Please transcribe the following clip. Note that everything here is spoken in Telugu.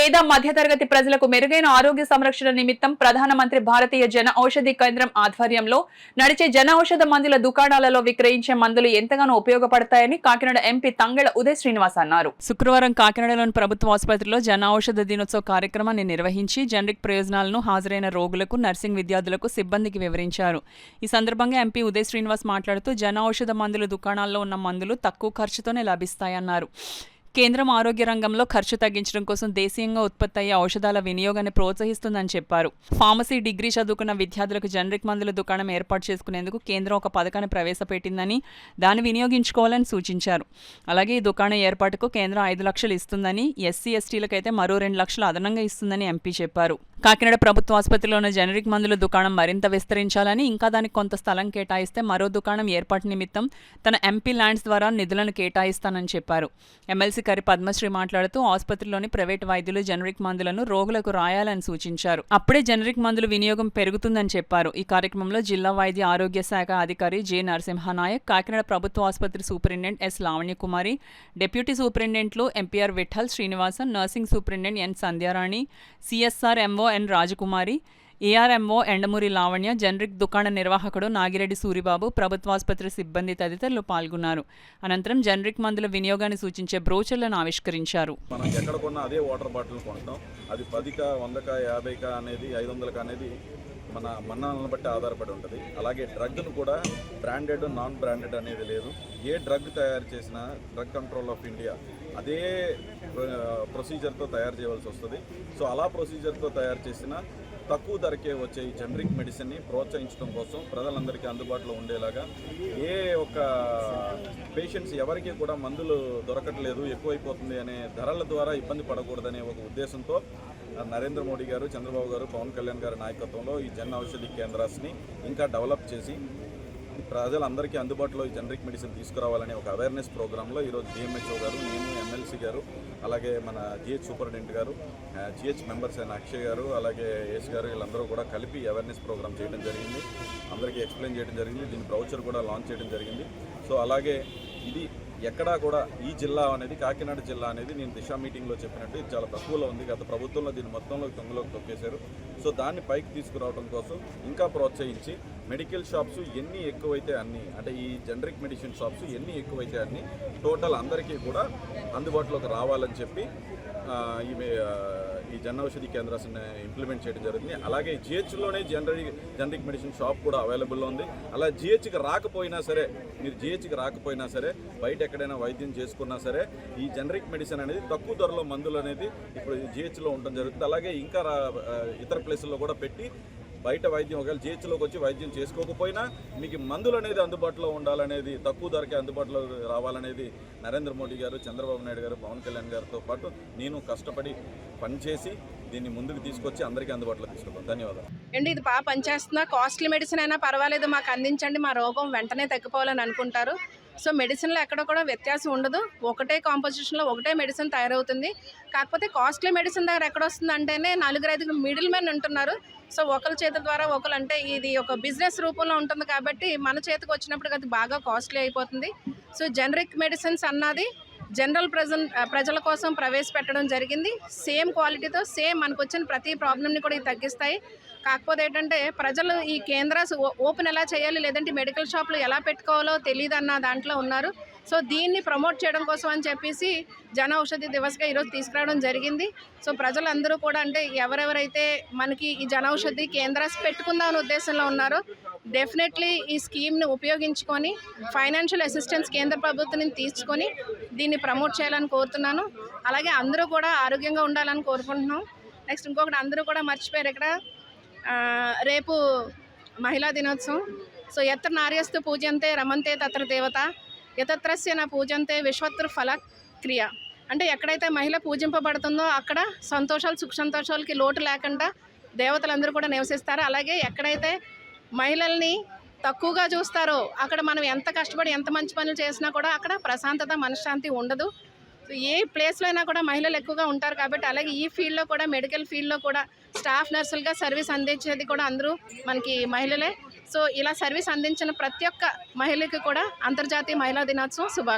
పేద మధ్యతరగతి ప్రజలకు మెరుగైన ఆరోగ్య సంరక్షణ నిమిత్తం ప్రధానమంత్రి భారతీయ జన ఔషధి కేంద్రం ఆధ్వర్యంలో నడిచే జన ఔషధ మందుల దుకాణాలలో విక్రయించే మందులు ఎంతగానో ఉపయోగపడతాయని కాకినాడ ఎంపీ తంగెళ్ల ఉదయ్ శ్రీనివాస్ అన్నారు. శుక్రవారం కాకినాడలోని ప్రభుత్వ ఆసుపత్రిలో జన ఔషధ దినోత్సవ కార్యక్రమాన్ని నిర్వహించి జనరిక్ ప్రయోజనాలను హాజరైన రోగులకు, నర్సింగ్ విద్యార్థులకు, సిబ్బందికి వివరించారు. ఈ సందర్భంగా ఎంపీ ఉదయ్ శ్రీనివాస్ మాట్లాడుతూ జన ఔషధ మందుల దుకాణాల్లో ఉన్న మందులు తక్కువ ఖర్చుతోనే లభిస్తాయన్నారు. కేంద్రం ఆరోగ్య రంగంలో ఖర్చు తగ్గించడం కోసం దేశీయంగా ఉత్పత్తి అయ్యే ఔషధాల వినియోగాన్ని ప్రోత్సహిస్తుందని చెప్పారు. ఫార్మసీ డిగ్రీ చదువుకున్న విద్యార్థులకు జనరిక్ మందుల దుకాణం ఏర్పాటు చేసుకునేందుకు కేంద్రం ఒక పథకాన్ని ప్రవేశపెట్టిందని, దాన్ని వినియోగించుకోవాలని సూచించారు. అలాగే ఈ దుకాణం ఏర్పాటుకు కేంద్రం 5 లక్షలు ఇస్తుందని, ఎస్సీ ఎస్టీలకైతే మరో 2 లక్షలు అదనంగా ఇస్తుందని ఎంపీ చెప్పారు. కాకినాడ ప్రభుత్వ ఆసుపత్రిలోని జనరిక్ మందుల దుకాణం మరింత విస్తరించాలని, ఇంకా దానికి కొంత స్థలం కేటాయిస్తే మరో దుకాణం ఏర్పాటు నిమిత్తం తన ఎంపీ ల్యాండ్స్ ద్వారా నిధులను కేటాయిస్తానని చెప్పారు. ఎమ్మెల్సీ కరి పద్మశ్రీ మాట్లాడుతూ ఆసుపత్రిలోని ప్రైవేటు వైద్యులు జనరిక్ మందులను రోగులకు రాయాలని సూచించారు. అప్పుడే జనరిక్ మందుల వినియోగం పెరుగుతుందని చెప్పారు. ఈ కార్యక్రమంలో జిల్లా వైద్య ఆరోగ్య శాఖ అధికారి జె నరసింహనాయక్, కాకినాడ ప్రభుత్వ ఆసుపత్రి సూపరింటెండెంట్ ఎస్ లావణ్యకుమారి, డిప్యూటీ సూపరింటెండెంట్లు MPR Vittal Srinivasan, nursing superintendent N Sandhyarani, CSR MO N Rajakumari, ARMO Endamuri Lavanya, generic దుకాణ నిర్వాహకుడు నాగిరెడ్డి సూరిబాబు, ప్రభుత్వాసుపత్రి సిబ్బంది తదితరులు పాల్గొన్నారు. అనంతరం జనరిక్ మందుల వినియోగాన్ని సూచించే బ్రోచర్లను ఆవిష్కరించారు. మనం ఎక్కడ కొన్నా అదే వాటర్ బాటిల్ కొంటాం. అది 10కా, 100కా, 50కా అనేది 500కా అనేది మన మన్నాలను బట్టి ఆధారపడి ఉంటుంది. అలాగే డ్రగ్ను కూడా బ్రాండెడ్, నాన్ బ్రాండెడ్ అనేది లేదు. ఏ డ్రగ్ తయారు చేసినా డ్రగ్ కంట్రోల్ ఆఫ్ ఇండియా అదే ప్రొసీజర్తో తయారు చేయవలసి వస్తుంది. సో అలా ప్రొసీజర్తో తయారు చేసిన తక్కువ ధరకే వచ్చే ఈ జనరిక్ మెడిసిన్ని ప్రోత్సహించడం కోసం ప్రజలందరికీ అందుబాటులో ఉండేలాగా, ఏ ఒక్క పేషెంట్స్ ఎవరికి కూడా మందులు దొరకట్లేదు, ఎక్కువైపోతుంది అనే ధరల ద్వారా ఇబ్బంది పడకూడదనే ఒక ఉద్దేశంతో నరేంద్ర మోడీ గారు, చంద్రబాబు గారు, పవన్ కళ్యాణ్ గారి నాయకత్వంలో ఈ జన్ ఔషధి కేంద్రాన్ని ఇంకా డెవలప్ చేసి ప్రజలందరికీ అందుబాటులో ఈ జనరిక్ మెడిసిన్ తీసుకురావాలనే ఒక అవేర్నెస్ ప్రోగ్రాంలో ఈరోజు డిఎంహెచ్ఓ గారు, నేను, ఎమ్మెల్సీ గారు, అలాగే మన జిహెచ్ సూపరింటెండెంట్ గారు, జిహెచ్ మెంబర్స్ అయిన అక్షయ్ గారు, అలాగే ఏస్ గారు, వీళ్ళందరూ కూడా కలిపి అవేర్నెస్ ప్రోగ్రామ్ చేయడం జరిగింది. అందరికీ ఎక్స్ప్లెయిన్ చేయడం జరిగింది. దీని బ్రౌచర్ కూడా లాంచ్ చేయడం జరిగింది. సో అలాగే ఇది ఎక్కడా కూడా ఈ జిల్లా అనేది, కాకినాడ జిల్లా అనేది నేను దిశా మీటింగ్లో చెప్పినట్టు ఇది చాలా తక్కువలో ఉంది. గత ప్రభుత్వంలో దీన్ని మొత్తంలో తొంగలోకి తొక్కేశారు. సో దాన్ని పైకి తీసుకురావడం కోసం ఇంకా ప్రోత్సహించి మెడికల్ షాప్స్ ఎన్ని ఎక్కువైతే అన్ని, అంటే ఈ జనరిక్ మెడిసిన్ షాప్స్ ఎన్ని ఎక్కువైతే అన్ని టోటల్ అందరికీ కూడా అందుబాటులోకి రావాలని చెప్పి ఈ జన ఔషధి కేంద్రాన్ని ఇంప్లిమెంట్ చేయడం జరుగుతుంది. అలాగే జిహెచ్లోనే జనరిక్ మెడిసిన్ షాప్ కూడా అవైలబుల్లో ఉంది. అలా జిహెచ్కి రాకపోయినా సరే, మీరు జిహెచ్కి రాకపోయినా సరే, బయట ఎక్కడైనా వైద్యం చేసుకున్నా సరే ఈ జనరిక్ మెడిసిన్ అనేది తక్కువ ధరలో మందులు అనేది ఇప్పుడు జిహెచ్లో ఉండడం జరుగుతుంది. అలాగే ఇంకా ఇతర ప్లేసుల్లో కూడా పెట్టి బయట వైద్యం, ఒకవేళ జిహెచ్లోకి వచ్చి వైద్యం చేసుకోకపోయినా మీకు మందులు అనేది అందుబాటులో ఉండాలనేది, తక్కువ ధరకే అందుబాటులో రావాలనేది నరేంద్ర మోడీ గారు, చంద్రబాబు నాయుడు గారు, పవన్ కళ్యాణ్ గారితో పాటు నేను కష్టపడి పనిచేసి దీన్ని ముందుకు తీసుకొచ్చి అందరికీ అందుబాటులో తీసుకుంటాం. ధన్యవాదాలు అండి. ఇది బాగా పనిచేస్తున్నా, కాస్ట్లీ మెడిసిన్ అయినా పర్వాలేదు, మాకు అందించండి, మా రోగం వెంటనే తగ్గిపోవాలని అనుకుంటారు. సో మెడిసిన్లో ఎక్కడ కూడా వ్యత్యాసం ఉండదు. ఒకటే కాంపోజిషన్లో ఒకటే మెడిసిన్ తయారవుతుంది. కాకపోతే కాస్ట్లీ మెడిసిన్ దగ్గర ఎక్కడ వస్తుంది అంటేనే 4-5 మిడిల్ మెన్ ఉంటున్నారు. సో ఒకరి చేతి ద్వారా ఒకరు, అంటే ఇది ఒక బిజినెస్ రూపంలో ఉంటుంది కాబట్టి మన చేతికి వచ్చినప్పుడు అది బాగా కాస్ట్లీ అయిపోతుంది. సో జనరిక్ మెడిసిన్స్ అన్నది జనరల్ ప్రజల కోసం ప్రవేశపెట్టడం జరిగింది. సేమ్ క్వాలిటీతో సేమ్ మనకు వచ్చిన ప్రతి ప్రాబ్లమ్ని కూడా ఇది తగ్గిస్తాయి. కాకపోతే ఏంటంటే ప్రజలు ఈ కేంద్రాస్ ఓపెన్ ఎలా చేయాలి, లేదంటే మెడికల్ షాపులు ఎలా పెట్టుకోవాలో తెలియదన్న దాంట్లో ఉన్నారు. సో దీన్ని ప్రమోట్ చేయడం కోసం అని చెప్పేసి జన ఔషధి దివస్గా ఈరోజు తీసుకురావడం జరిగింది. సో ప్రజలందరూ కూడా, అంటే ఎవరెవరైతే మనకి ఈ జన ఔషధి కేంద్రాస్ పెట్టుకుందామనే ఉద్దేశంలో ఉన్నారో డెఫినెట్లీ ఈ స్కీమ్ని ఉపయోగించుకొని ఫైనాన్షియల్ అసిస్టెన్స్ కేంద్ర ప్రభుత్వం నుంచి తీసుకొని దీన్ని ప్రమోట్ చేయాలని కోరుతున్నాను. అలాగే అందరూ కూడా ఆరోగ్యంగా ఉండాలని కోరుకుంటున్నాం. నెక్స్ట్ ఇంకొకటి, అందరూ కూడా మర్చిపోయారు ఇక్కడ, రేపు మహిళా దినోత్సవం. సో ఎత్ర నార్యస్తు పూజంతే రమంతే తత్ర దేవత, యతత్రస్య నా పూజంతే విశ్వత్ర ఫల క్రియ. అంటే ఎక్కడైతే మహిళ పూజింపబడుతుందో అక్కడ సంతోషాలు, సుఖ సంతోషాలకి లోటు లేకుండా దేవతలందరూ కూడా నివసిస్తారు. అలాగే ఎక్కడైతే మహిళల్ని తక్కువగా చూస్తారో అక్కడ మనం ఎంత కష్టపడి ఎంత మంచి పనులు చేసినా కూడా అక్కడ ప్రశాంతత, మనశ్శాంతి ఉండదు. ఏ ప్లేస్లో అయినా కూడా మహిళలు ఎక్కువగా ఉంటారు కాబట్టి, అలాగే ఈ ఫీల్డ్లో కూడా, మెడికల్ ఫీల్డ్లో కూడా స్టాఫ్ నర్సులుగా సర్వీస్ అందించేది కూడా అందరూ మనకి మహిళలే. సో ఇలా సర్వీస్ అందించిన ప్రతి ఒక్క మహిళకి కూడా అంతర్జాతీయ మహిళా దినోత్సవం శుభాకాంక్షలు.